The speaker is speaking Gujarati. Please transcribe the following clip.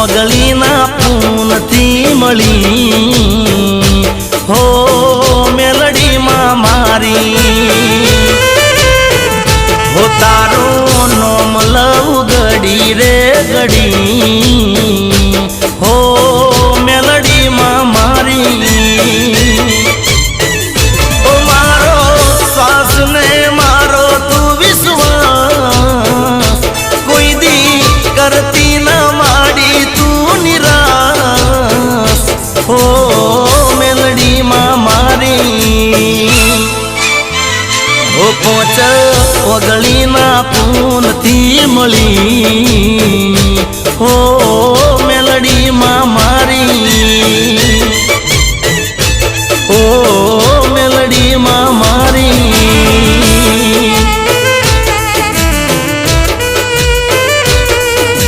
ઓગળીના પૂનથી મળી હો મેલડીમાં મારી હો તારું નોમ લવ ગડી રે ગડી હો મેલડીમાં મારી ઓ મારો શ્વાસ ને મારો તું વિશ્વાસ કોઈ દી કરતી ના માડી તું નિરાશ હો મેલડીમાં મારી ઓ પોચ ઓગળીના પૂનથી મળી હો